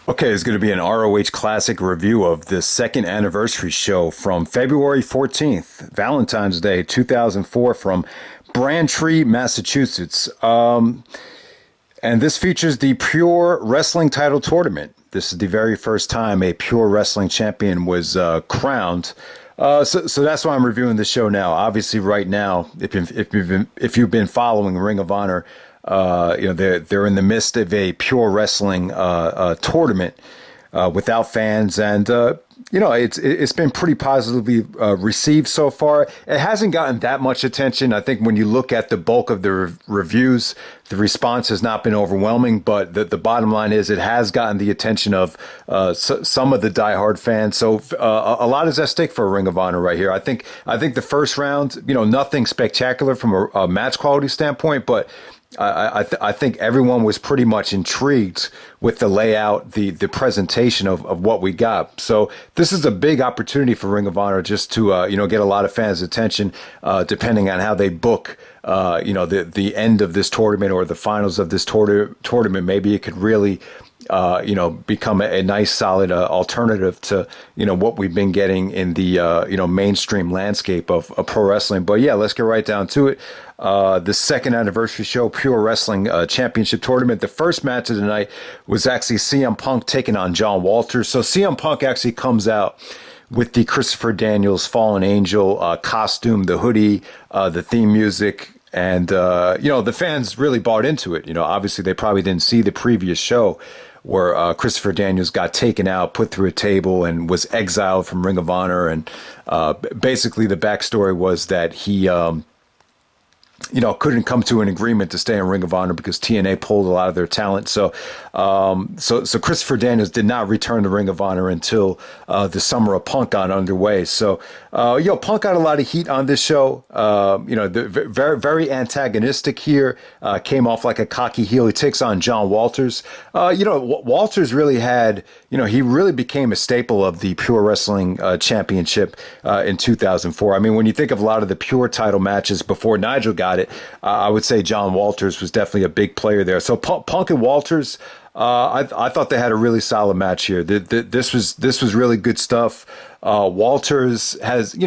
Okay, it's going to be an ROH Classic review of the second anniversary show from February 14th, Valentine's Day 2004, from Braintree, Massachusetts. And this features the Pure Wrestling Title Tournament. This is the very first time a Pure Wrestling champion was crowned. So that's why I'm reviewing the show now. Obviously, right now, if you've been following Ring of Honor, they're in the midst of a Pure Wrestling tournament without fans, and it's been pretty positively received so far. It hasn't gotten that much attention. I think when you look at the bulk of the reviews, the response has not been overwhelming. But the bottom line is, it has gotten the attention of some of the diehard fans. So a lot is at stake for Ring of Honor right here. I think the first round, nothing spectacular from a match quality standpoint, but I think everyone was pretty much intrigued with the layout, the presentation of what we got. So this is a big opportunity for Ring of Honor just to get a lot of fans' attention, depending on how they book the end of this tournament or the finals of this tournament. Maybe it could really become a nice, solid alternative to, what we've been getting in the, mainstream landscape of pro wrestling. But yeah, let's get right down to it. The second anniversary show, Pure Wrestling Championship Tournament. The first match of the night was actually CM Punk taking on John Walters. So CM Punk actually comes out with the Christopher Daniels Fallen Angel costume, the hoodie, the theme music. And, the fans really bought into it. Obviously they probably didn't see the previous show where Christopher Daniels got taken out, put through a table, and was exiled from Ring of Honor. And basically the backstory was that he couldn't come to an agreement to stay in Ring of Honor because TNA pulled a lot of their talent. So Christopher Daniels did not return to Ring of Honor until the Summer of Punk got underway. So, Punk got a lot of heat on this show. Very, very antagonistic here. Came off like a cocky heel. He takes on John Walters. Walters really had, he really became a staple of the Pure Wrestling Championship in 2004. I mean, when you think of a lot of the Pure title matches before Nigel got it, I would say John Walters was definitely a big player there. So Punk and Walters, I thought they had a really solid match here. This was really good stuff. Walters has,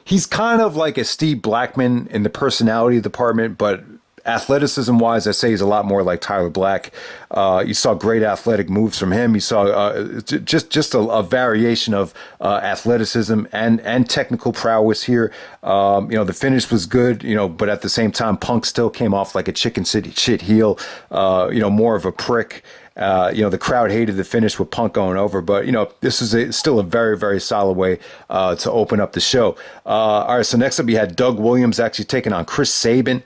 he's kind of like a Steve Blackman in the personality department, but athleticism wise, I say he's a lot more like Tyler Black. You saw great athletic moves from him. You saw just a variation of athleticism and technical prowess here. The finish was good, but at the same time, Punk still came off like a chicken shit heel, more of a prick. The crowd hated the finish with Punk going over, but this is still a very, very solid way to open up the show. All right, so next up you had Doug Williams actually taking on Chris Sabin.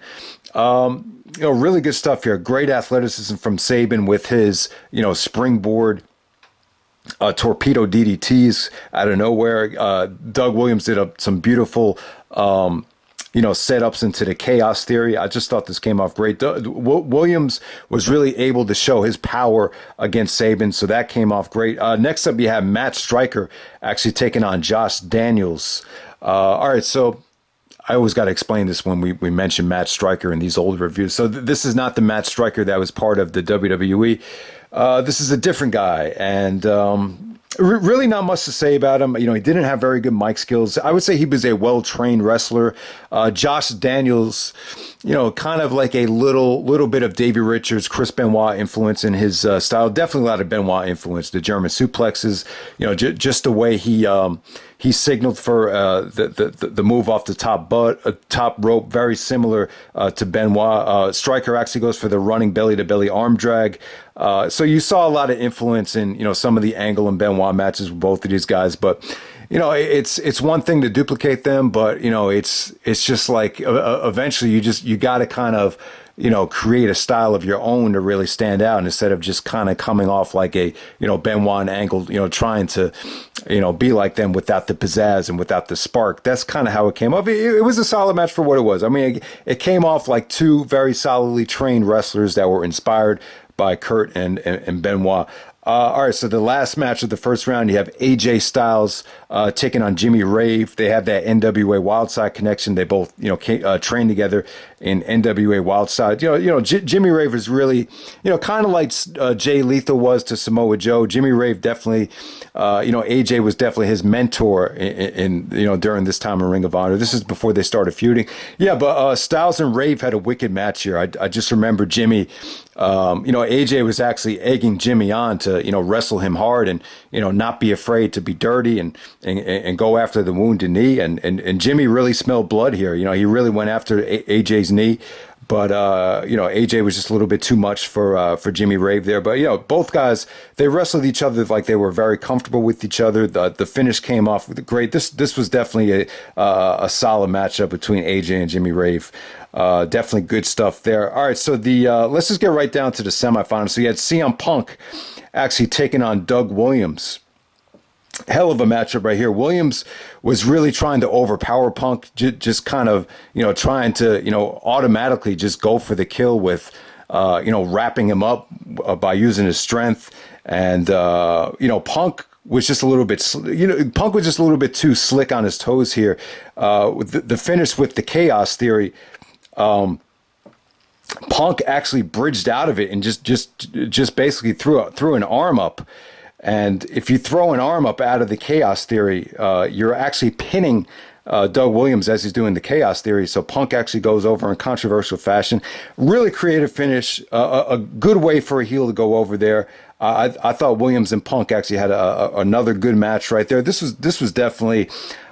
Really good stuff here. Great athleticism from Sabin with his springboard torpedo DDTs out of nowhere. Doug Williams did some beautiful setups into the chaos theory. I just thought this came off great. Williams was really able to show his power against Sabin, so that came off great. Next up, you have Matt Stryker actually taking on Josh Daniels. All right, so I always got to explain this when we mention Matt Stryker in these old reviews. So this is not the Matt Stryker that was part of the WWE. This is a different guy, and really not much to say about him. He didn't have very good mic skills. I would say he was a well-trained wrestler. Josh Daniels, kind of like a little bit of Davey Richards, Chris Benoit influence in his style. Definitely a lot of Benoit influence. The German suplexes, just the way he signaled for the move off the top rope, very similar to Benoit. Stryker actually goes for the running belly-to-belly arm drag. So you saw a lot of influence in some of the Angle and Benoit matches with both of these guys, but it's one thing to duplicate them, but it's just like eventually you got to kind of create a style of your own to really stand out, instead of just kind of coming off like a Benoit and Angle, trying to be like them without the pizzazz and without the spark. That's kind of how it came off. It was a solid match for what it was. I mean, it came off like two very solidly trained wrestlers that were inspired by Kurt and Benoit. All right, so the last match of the first round, you have AJ Styles taking on Jimmy Rave. They have that NWA Wildside connection. They both, trained together in NWA Wildside. Jimmy Rave is really, kind of like Jay Lethal was to Samoa Joe. Jimmy Rave definitely, AJ was definitely his mentor in during this time in Ring of Honor. This is before they started feuding. Yeah, but Styles and Rave had a wicked match here. I just remember Jimmy. AJ was actually egging Jimmy on to, wrestle him hard and, not be afraid to be dirty and go after the wounded knee. And Jimmy really smelled blood here. He really went after AJ's knee. But, AJ was just a little bit too much for Jimmy Rave there. But, both guys, they wrestled each other like they were very comfortable with each other. The finish came off with great. This was definitely a solid matchup between AJ and Jimmy Rave. Definitely good stuff there. All right, so let's just get right down to the semifinals. So you had CM Punk actually taking on Doug Williams. Hell of a matchup right here. Williams was really trying to overpower Punk, just kind of, trying to, automatically just go for the kill with, wrapping him up by using his strength. And, Punk was just a little bit, Punk was just a little bit too slick on his toes here. The finish with the Chaos Theory, Punk actually bridged out of it and just basically threw an arm up. And if you throw an arm up out of the Chaos Theory, you're actually pinning Doug Williams as he's doing the Chaos Theory. So Punk actually goes over in controversial fashion. Really creative finish, a good way for a heel to go over there. I thought Williams and Punk actually had another good match right there. This was definitely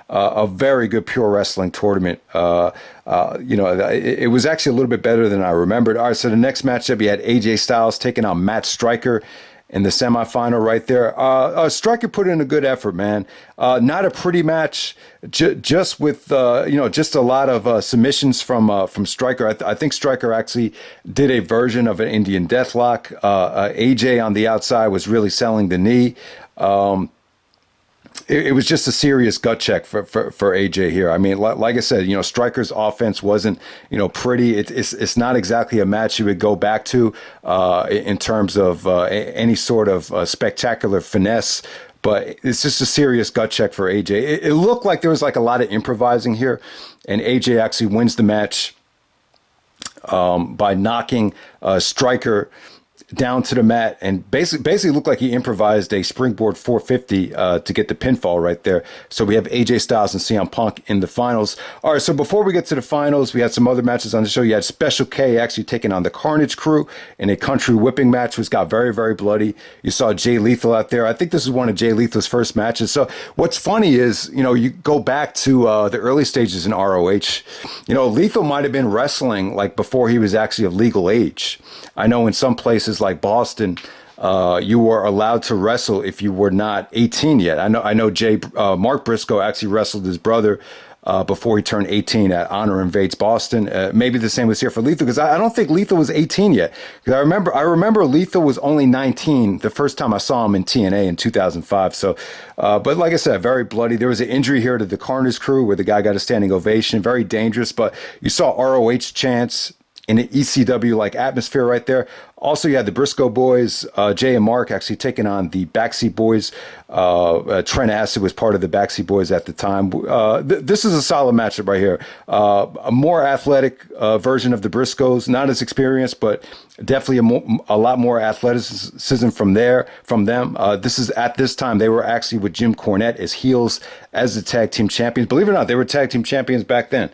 a very good pure wrestling tournament. It was actually a little bit better than I remembered. All right, so the next matchup, you had AJ Styles taking on Matt Stryker in the semifinal right there. Stryker put in a good effort, man. Not a pretty match, just with, just a lot of submissions from Stryker. I think Stryker actually did a version of an Indian Deathlock. AJ on the outside was really selling the knee. It was just a serious gut check for AJ here. I mean, like I said, Stryker's offense wasn't, pretty. It's not exactly a match you would go back to in terms of any sort of spectacular finesse. But it's just a serious gut check for AJ. It looked like there was like a lot of improvising here, and AJ actually wins the match by knocking Stryker down to the mat and basically looked like he improvised a springboard 450 to get the pinfall right there. So we have AJ Styles and CM Punk in the finals. All right, so before we get to the finals, we had some other matches on the show. You had Special K actually taking on the Carnage crew in a country whipping match, which got very, very bloody. You saw Jay Lethal out there. I think this is one of Jay Lethal's first matches. So what's funny is, you go back to the early stages in ROH, Lethal might have been wrestling like before he was actually of legal age. I know in some places like Boston, you were allowed to wrestle if you were not 18 yet. I know Mark Briscoe actually wrestled his brother before he turned 18 at Honor Invades Boston. Maybe the same was here for Lethal, because I don't think Lethal was 18 yet. Because I remember Lethal was only 19 the first time I saw him in TNA in 2005. So, but like I said, very bloody. There was an injury here to the Carnage crew where the guy got a standing ovation. Very dangerous. But you saw ROH chants in an ECW-like atmosphere right there. Also, you had the Briscoe boys, Jay and Mark, actually taking on the Backseat boys. Trent Acid was part of the Backseat boys at the time. This is a solid matchup right here. A more athletic version of the Briscoes, not as experienced, but definitely a lot more athleticism from them. This is at this time they were actually with Jim Cornette as heels as the tag team champions. Believe it or not, they were tag team champions back then.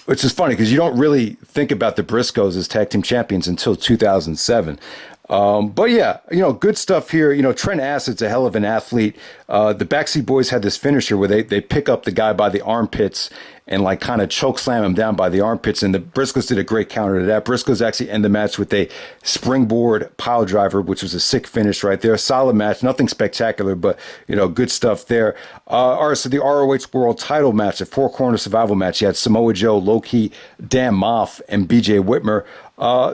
Which is funny because you don't really think about the Briscoes as tag team champions until 2007. But yeah, good stuff here. Trent Acid's a hell of an athlete. The Backseat Boys had this finisher where they pick up the guy by the armpits and like kind of choke slam him down by the armpits. And the Briscoes did a great counter to that. Briscoes actually end the match with a springboard pile driver, which was a sick finish right there. Solid match, nothing spectacular, but good stuff there. All right, so the ROH World Title Match, a four-corner survival match. You had Samoa Joe, Low-Key, Dan Maff, and BJ Whitmer.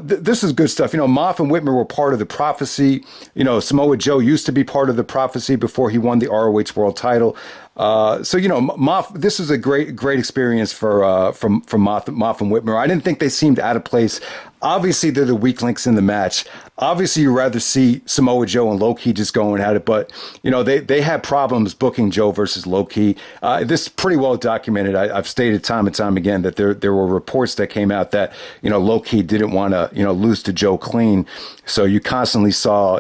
This is good stuff. Maff and Whitmer were part of the Prophecy. Samoa Joe used to be part of the Prophecy before he won the ROH World Title. Maff, this is a great experience for Maff and Whitmer. I didn't think they seemed out of place. obviously they're the weak links in the match. Obviously, you'd rather see Samoa Joe and Low Ki just going at it, but they had problems booking Joe versus Low Ki. This is pretty well documented. I've stated time and time again that there were reports that came out that Low Ki didn't want to lose to Joe clean, so you constantly saw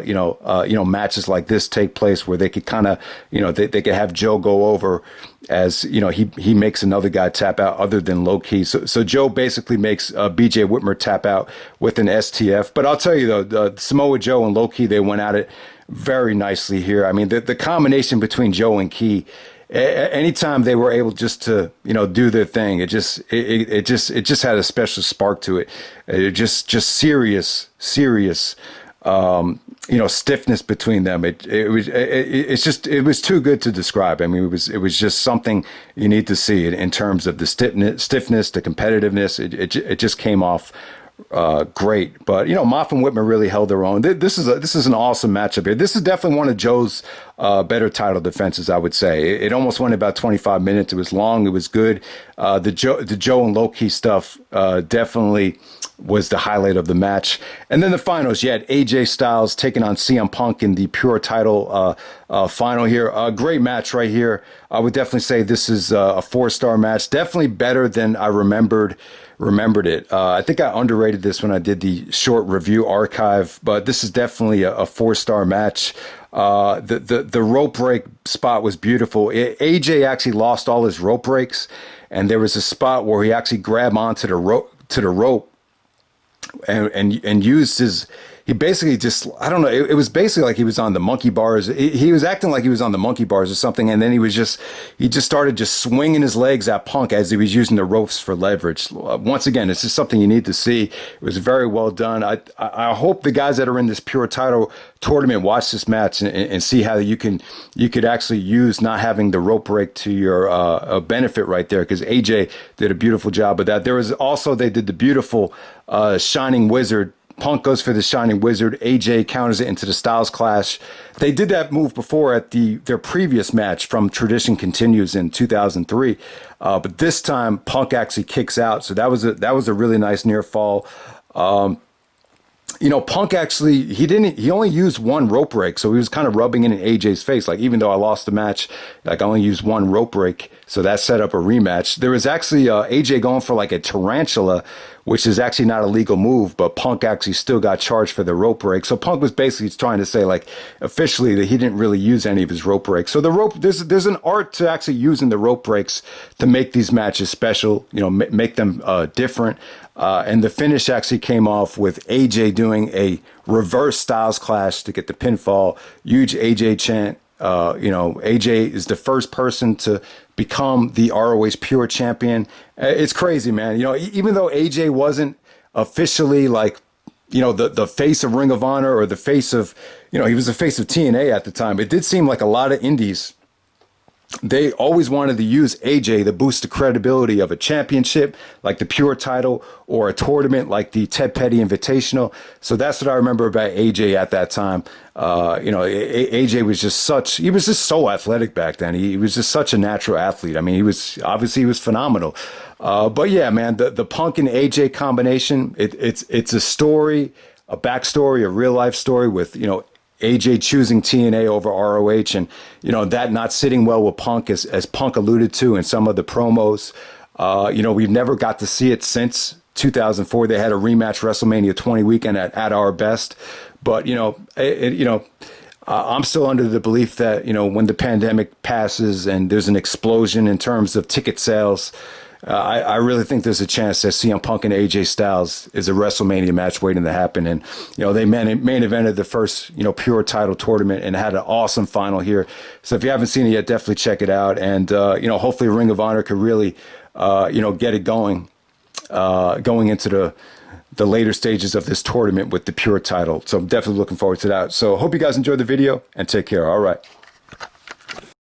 matches like this take place where they could kind of they could have Joe go over as he makes another guy tap out other than Low Ki. So Joe basically makes BJ Whitmer tap out with an STF. But I'll tell you though, Samoa Joe and Low Ki, they went at it very nicely here. I mean, the combination between Joe and Ki, anytime they were able just to do their thing, it just had a special spark to it. It just serious stiffness between them. It was too good to describe. I mean, it was just something you need to see in terms of the stiffness, the competitiveness. It just came off great. But Maff and Whitmer really held their own. This is an awesome matchup here. This is definitely one of Joe's better title defenses, I would say. It almost went about 25 minutes. It was long. It was good. The Joe and Low Ki stuff definitely was the highlight of the match. And then the finals, you had AJ Styles taking on CM Punk in the Pure title final here. A great match right here. I would definitely say this is a 4-star match. Definitely better than I remembered it. I think I underrated this when I did the short review archive, but this is definitely a 4-star match. The rope break spot was beautiful. AJ actually lost all his rope breaks, and there was a spot where he actually grabbed onto the rope and used his. He basically just, I don't know, it was basically like he was on the monkey bars. He was acting like he was on the monkey bars or something, and then he just started just swinging his legs at Punk as he was using the ropes for leverage. Once again, this is something you need to see. It was very well done. I hope the guys that are in this Pure title tournament watch this match and see how you could actually use not having the rope break to your benefit right there, because AJ did a beautiful job of that. There was also, they did the beautiful Shining Wizard. Punk goes for the Shining Wizard. AJ counters it into the Styles Clash. They did that move before at their previous match from Tradition Continues in 2003. But this time, Punk actually kicks out. So that was a really nice near fall. Punk actually, he only used one rope break, so he was kind of rubbing it in AJ's face. Like, even though I lost the match, like, I only used one rope break, so that set up a rematch. There was actually AJ going for like a tarantula, which is actually not a legal move, but Punk actually still got charged for the rope break. So Punk was basically trying to say, like, officially that he didn't really use any of his rope breaks. So there's an art to actually using the rope breaks to make these matches special, make them different. And the finish actually came off with AJ doing a reverse Styles Clash to get the pinfall. Huge AJ chant. AJ is the first person to become the ROH Pure champion. It's crazy, man. Even though AJ wasn't officially like, the face of Ring of Honor or the face of, he was the face of TNA at the time, it did seem like a lot of indies, they always wanted to use AJ to boost the credibility of a championship like the Pure title or a tournament like the Ted Petty Invitational. So that's what I remember about AJ at that time. AJ was just so athletic back then. He was just such a natural athlete. I mean, he was phenomenal. But yeah, man, the Punk and AJ combination, it's a story, a backstory, a real life story with, AJ choosing TNA over ROH, and that not sitting well with Punk, as Punk alluded to in some of the promos. We've never got to see it since 2004. They had a rematch WrestleMania 20 weekend at Our Best, but I'm still under the belief that when the pandemic passes and there's an explosion in terms of ticket sales, I really think there's a chance that CM Punk and AJ Styles is a WrestleMania match waiting to happen. And, they main evented the first, Pure title tournament and had an awesome final here. So if you haven't seen it yet, definitely check it out. And, hopefully Ring of Honor could really, get it going into the later stages of this tournament with the Pure title. So I'm definitely looking forward to that. So hope you guys enjoyed the video and take care. All right.